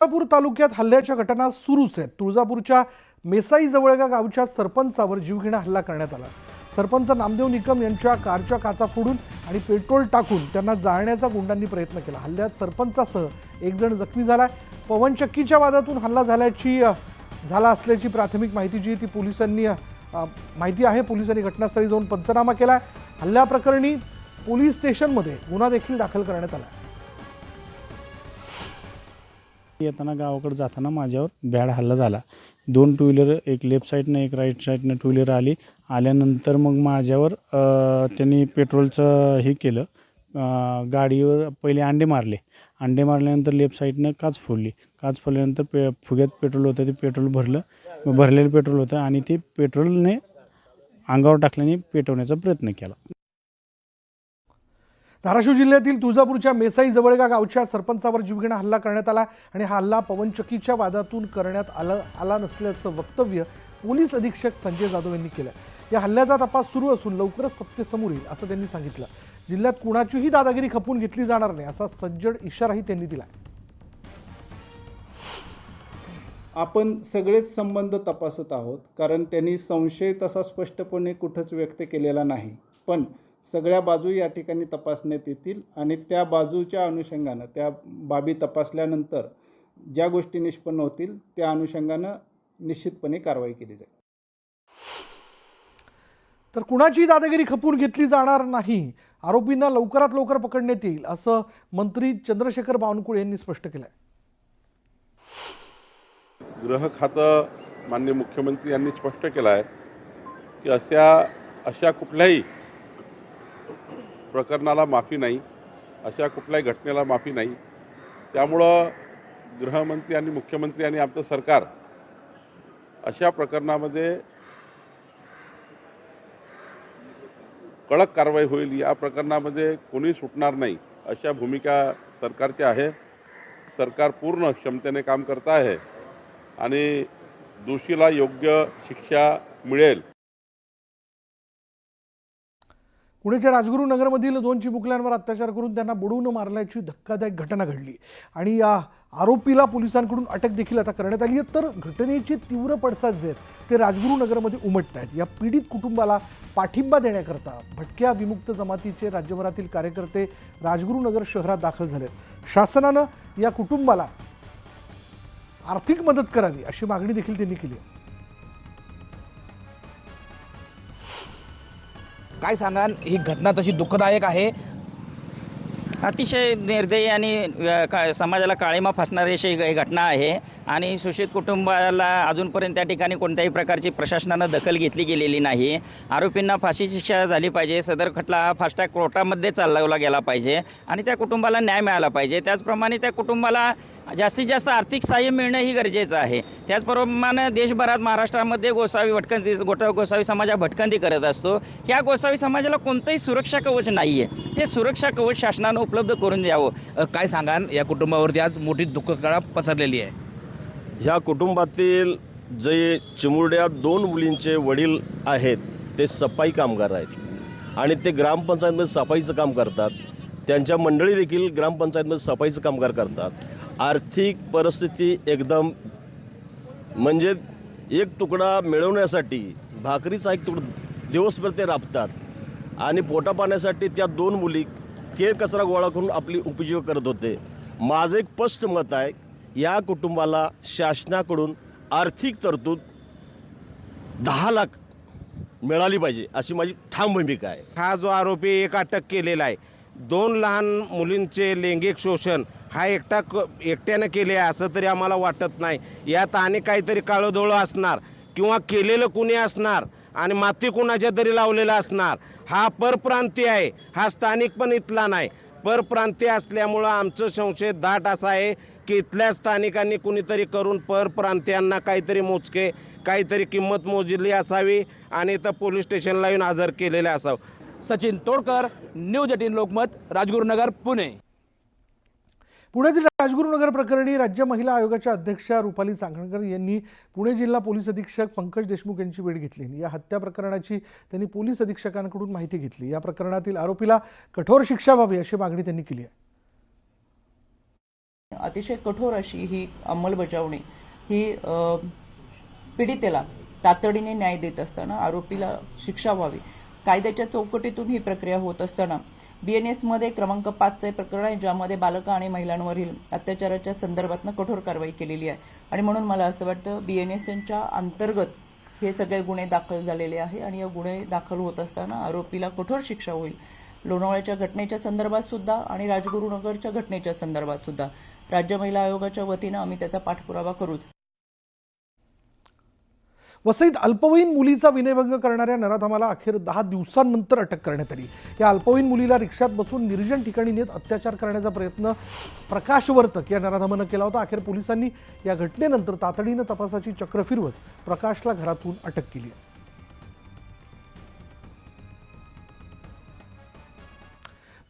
तुळजापूर तालुक्यात हल्ल्याच्या घटना सुरूच आहेत। तुळजापूरच्या मेसाई जवळगा गावच्या सरपंचावर जीवघेणा हल्ला करण्यात आला। सरपंच नामदेव निकम यांच्या कारच्या काचा फोडून आणि पेट्रोल टाकून त्यांना जाळण्याचा गुंडांनी प्रयत्न केला। हल्ल्यात सरपंचासह एक जण जखमी झाला। पवनचक्कीच्या वादातून हल्ला झाला असल्याची प्राथमिक माहिती जी ती पोलिसांनी माहिती आहे। पोलिसांनी घटनास्थळी जाऊन पंचनामा केला। हल्ल्याप्रकरणी पोलीस स्टेशनमध्ये गुन्हा देखील दाखल करण्यात आला। येताना गावाकडे जाताना माझ्यावर भ्याड हल्ला झाला। 2 टू व्हीलर, एक लेफ्ट साईडनं एक राईट साईडनं टू व्हीलर आल्यानंतर मग माझ्यावर त्यांनी पेट्रोलचं हे केलं। गाडीवर पहिले अंडे मारल्यानंतर लेफ्ट साईडनं काच फोडल्यानंतर फुग्यात पेट्रोल होतं, ते पेट्रोल भरलेलं पेट्रोल होतं आणि ते पेट्रोलने अंगावर टाकल्याने पेटवण्याचा प्रयत्न केला। धाराशिव जिल्ह्यातील तुळजापूरच्या मेसाई जवळगा गावच्या सरपंचावर जीवघेणा हल्ला करण्यात आला आणि हा हल्ला पवनचक्कीच्या वादातून करण्यात आला नसल्याचं वक्तव्य पोलीस अधीक्षक संजय जाधव यांनी केलं। या हल्ल्याचा तपास सुरू असून लवकरच सत्य समोर येईल असं त्यांनी सांगितलं। जिल्ह्यात कुणाचीही दादागिरी खपवून घेतली जाणार नाही असा सज्जड इशाराही त्यांनी दिला। आपण सगळेच संबंध तपासत आहोत, कारण त्यांनी संशय तसा स्पष्टपणे कुठंच व्यक्त केलेला नाही, पण सगळ्या बाजू या ठिकाणी तपासण्यात येतील आणि त्या बाजूच्या अनुषंगानं त्या बाबी तपासल्यानंतर ज्या गोष्टी निष्पन्न होतील त्या अनुषंगानं निश्चितपणे कारवाई केली जाईल। तर कुणाची दादागिरी खपवून घेतली जाणार नाही, आरोपींना लवकरात लवकर पकडण्यात येईल असं मंत्री चंद्रशेखर बावनकुळे यांनी स्पष्ट केलं आहे। गृह खातं माननीय मुख्यमंत्री यांनी स्पष्ट केलं आहे की अशा कुठल्याही प्रकरणाला माफी नाही, अशा कुठल्याही घटनेला माफी नाही। त्यामुळं गृहमंत्री आणि मुख्यमंत्री आणि आमचं सरकार अशा प्रकरणामध्ये कडक कारवाई होईल, या प्रकरणामध्ये कोणी सुटणार नाही अशा भूमिका सरकारची आहे। सरकार पूर्ण क्षमतेने काम करत आहे आणि दोषीला योग्य शिक्षा मिळेल। पुण्याच्या राजगुरुनगरमधील 2 चिमुकल्यांवर अत्याचार करून त्यांना बुडवून मारल्याची धक्कादायक घटना घडली आणि या आरोपीला पोलिसांकडून अटक देखील आता करण्यात आली आहे। तर घटनेचे तीव्र पडसाद जे आहेत ते राजगुरुनगरमध्ये उमटत आहेत। या पीडित कुटुंबाला पाठिंबा देण्याकरता भटक्या विमुक्त जमातीचे राज्यभरातील कार्यकर्ते राजगुरुनगर शहरात दाखल झालेत। शासनानं या कुटुंबाला आर्थिक मदत करावी अशी मागणी देखील त्यांनी केली आहे। काय सांगाल, ही घटना तशी दुःखदायक आहे। अतिशय निर्दयी आणि समाजाला काळीमा फासणारी अशी घटना आहे आणि शोषित कुटुंबाला अजूनपर्यंत त्या ठिकाणी कोणत्याही प्रकारची प्रशासनानं दखल घेतली गेलेली नाही। आरोपींना फाशीची शिक्षा झाली पाहिजे, सदर खटला फास्ट ट्रॅक कोर्टामध्ये चालवला गेला पाहिजे आणि त्या कुटुंबाला न्याय मिळाला पाहिजे। त्याचप्रमाणे त्या कुटुंबाला जास्तीत जास्त आर्थिक सहाय्य मिळणं ही गरजेचं आहे। त्याचप्रमाणे देशभरात महाराष्ट्रामध्ये गोसावी समाज भटकंती करत असतो। ह्या गोसावी समाजाला कोणतंही सुरक्षा कवच नाही आहे, ते सुरक्षा कवच शासनानं उपलब्ध करून द्यावं। काय सांगाल, या कुटुंबावरती आज मोठी दुःखकळा पसरलेली आहे। ह्या कुटुंबातील जे चिमुरड्या 2 मुलींचे वडील आहेत ते सफाई कामगार आहेत आणि ते ग्रामपंचायतमध्ये सफाईचं काम करतात। त्यांच्या मंडळी देखील ग्रामपंचायतमध्ये सफाईचं कामगार करतात। आर्थिक परिस्थिती एकदम म्हणजे एक तुकडा मिळवण्यासाठी भाकरीचा एक तुकडा दिवसभर ते राबतात आणि पोटापाण्यासाठी त्या 2 मुली केर कचरा गोळा करून आपली उपजीविका करत होते। माझं एक स्पष्ट मत आहे, या कुटुंबाला शासनाकडून आर्थिक तरतूद 10 लाख मिळाली पाहिजे अशी माझी ठाम भूमिका आहे। हा जो आरोपी एक अटक केलेला आहे, 2 लहान मुलींचे लैंगिक शोषण हा एकट्यानं केले असं तरी आम्हाला वाटत नाही। यात आणि काहीतरी काळोधोळं असणार किंवा केलेलं कुणी असणार आणि माती कुणाच्या तरी लावलेला असणार। हा परप्रांतीय आहे, हा स्थानिक पण इथला नाही, परप्रांतीय असल्यामुळं आमचं संशय दाट असा आहे की इथल्या स्थानिकांनी कुणीतरी करून परप्रांतीयांना काहीतरी किंमत मोजली असावी आणि इथं पोलीस स्टेशनला येऊन हजर केलेले असावं। सचिन तोडकर, न्यूज 18 लोकमत, राजगुरुनगर, पुणे। पुण्यातील राजगुरुनगर प्रकरणी राज्य महिला आयोगाच्या अध्यक्षा रुपाली चाकणकर यांनी पुणे जिल्हा पोलीस अधीक्षक पंकज देशमुख यांची भेट घेतली। या हत्या प्रकरणाची त्यांनी पोलीस अधीक्षकांकडून माहिती घेतली। या प्रकरणातील आरोपीला कठोर शिक्षा व्हावी अशी मागणी त्यांनी केली आहे। अतिशय कठोर अशी ही अंमलबजावणी ही पीडितेला तातडीने न्याय देत असताना आरोपीला शिक्षा व्हावी, कायद्याच्या चौकटीतून ही प्रक्रिया होत असताना BNS मध्ये क्रमांक 5चे प्रकरण आहे, ज्यामध्ये बालकं आणि महिलांवरील अत्याचाराच्या संदर्भातनं कठोर कारवाई केलेली आहे. आणि म्हणून मला असं वाटतं BNSच्या अंतर्गत हे सगळे गुन्हे दाखल झालेले आहे आणि या गुन्हे दाखल होत असताना आरोपीला कठोर शिक्षा होईल. लोणावळ्याच्या घटनेच्या संदर्भात सुद्धा आणि राजगुरुनगरच्या घटनेच्या संदर्भात सुद्धा राज्य महिला आयोगाच्या वतीनं आम्ही त्याचा पाठपुरावा करूच. वसईत अल्पवयीन मुलीचा विनयभंग करणाऱ्या नराधमाला अखेर 10 दिवसांनंतर अटक करण्यात आली. या अल्पवयीन मुलीला रिक्षात बसून निर्जन ठिकाणी नेत अत्याचार करण्याचा प्रयत्न प्रकाश वर्तक या नराधमानं केला होता. अखेर पोलिसांनी या घटनेनंतर तातडीनं तपासाची चक्र फिरवत प्रकाशला घरातून अटक केली आहे.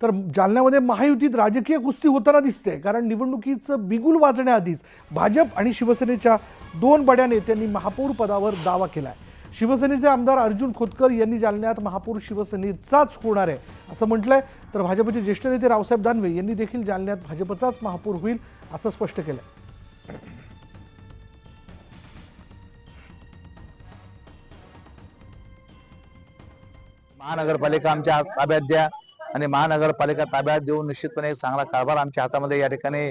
तर जालन्यामध्ये महायुतीत राजकीय कुस्ती होताना दिसते, कारण निवडणुकीचं बिगुल वाजण्याआधीच भाजप आणि शिवसेनेच्या 2 बड्या नेत्यांनी महापौर पदावर दावा केलाय. शिवसेनेचे आमदार अर्जुन खोतकर यांनी जालन्यात महापौर शिवसेनेचाच होणार आहे असं म्हटलंय, तर भाजपचे ज्येष्ठ नेते रावसाहेब दानवे यांनी देखील जालन्यात भाजपचाच महापौर होईल असं स्पष्ट केलंय. महानगरपालिका आमच्या ताब्यात द्या आणि महानगरपालिका ताब्यात देऊन निश्चितपणे एक चांगला कारभार आमच्या हातामध्ये या ठिकाणी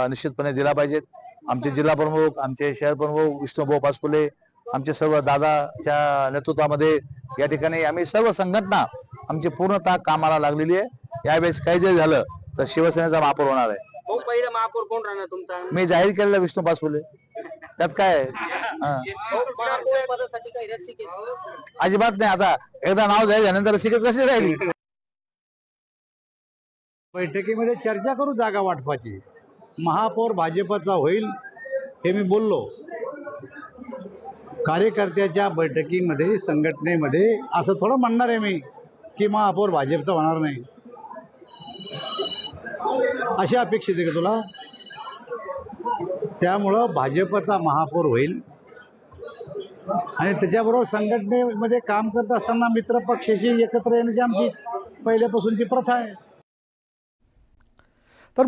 निश्चितपणे दिला पाहिजेत. आमचे जिल्हा प्रमुख, आमचे शहर प्रमुख विष्णुभाऊ पासपुले, आमचे सर्व दादाच्या नेतृत्वामध्ये या ठिकाणी आम्ही सर्व संघटना आमची पूर्णतः कामाला लागलेली आहे. यावेळेस काही जरी झालं तर शिवसेनेचा महापौर होणार आहे. पहिला महापौर कोण राहणार तुमचा? मी जाहीर केलेला विष्णू पासपुले. त्यात काय अजिबात नाही. आता एकदा नाव जाहीर झाल्यानंतर रसिकच कशी राहिली. बैठकीमध्ये चर्चा करू जागा वाटपाची. महापौर भाजपचा होईल हे मी बोललो. कार्यकर्त्याच्या बैठकीमध्ये संघटनेमध्ये असं थोडं म्हणणार आहे मी की महापौर भाजपचा होणार नाही. अशी अपेक्षित आहे का तुला? त्यामुळं भाजपचा महापौर होईल आणि त्याच्याबरोबर संघटनेमध्ये काम करत असताना मित्र पक्षाशी एकत्र येण्याची आमची पहिल्यापासूनची प्रथा आहे. तर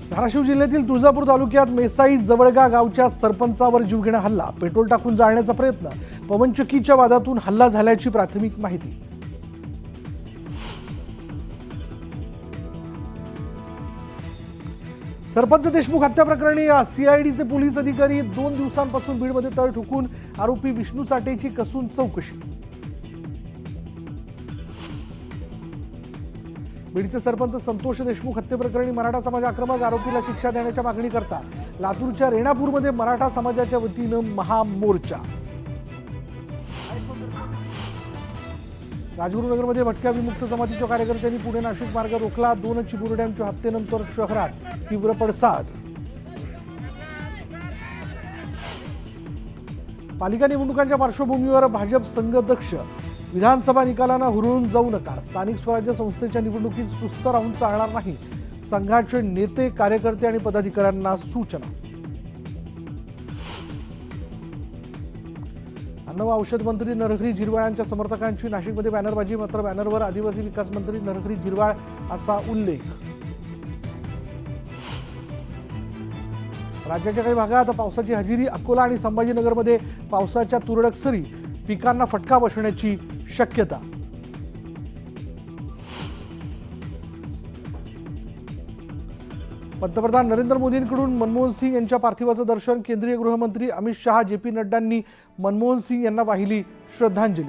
धाराशिव जिल्ह्यातील तुळजापूर तालुक्यात मेसाई जवळगा गावच्या सरपंचावर जीवघेणा हल्ला, पेट्रोल टाकून जाळण्याचा प्रयत्न, पवनचक्कीच्या वादातून हल्ला झाल्याची प्राथमिक माहिती. सरपंच देशमुख हत्या प्रकरणी CIDचे पोलीस अधिकारी 2 दिवसांपासून बीडमध्ये तळ ठोकून आरोपी विष्णू चाटेची कसून चौकशी. बीडचे सरपंच संतोष देशमुख हत्येप्रकरणी मराठा समाज आक्रमक, आरोपीला शिक्षा देण्याच्या मागणीकरता लातूरच्या रेणापूरमध्ये मराठा समाजाच्या वतीनं महामोर्चा. राजगुरुनगरमध्ये भटक्या विमुक्त जमातीच्या कार्यकर्त्यांनी पुणे नाशिक मार्ग रोखला. 2 चिमुरड्यांच्या हत्येनंतर शहरात तीव्र पडसाद. पालिका निवडणुकांच्या पार्श्वभूमीवर भाजप संघदक्ष, विधानसभा निकालांना हुरळून जाऊ नका, स्थानिक स्वराज्य संस्थेच्या निवडणुकीत सुस्त राहून चालणार नाही, संघाचे नेते, कार्यकर्ते आणि पदाधिकाऱ्यांना सूचना. अन्न व औषध मंत्री नरहरी झिरवाळांच्या समर्थकांची नाशिकमध्ये बॅनरबाजी, मात्र बॅनरवर आदिवासी विकास मंत्री नरहरी झिरवाळ असा उल्लेख. राज्याच्या काही भागात पावसाची हजेरी, अकोला आणि संभाजीनगरमध्ये पावसाच्या तुरळक सरी, पिकांना फटका बसण्याची शक्यता. पंतप्रधान नरेंद्र मोदींकडून मनमोहन सिंग यांच्या पार्थिवाचं दर्शन, केंद्रीय गृहमंत्री अमित शहा, JP नड्डांनी मनमोहन सिंग यांना वाहिली श्रद्धांजली.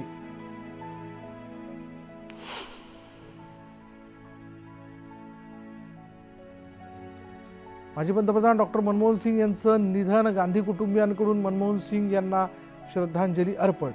माजी पंतप्रधान डॉक्टर मनमोहन सिंग यांचं निधन, गांधी कुटुंबियांकडून मनमोहन सिंग यांना श्रद्धांजली अर्पण.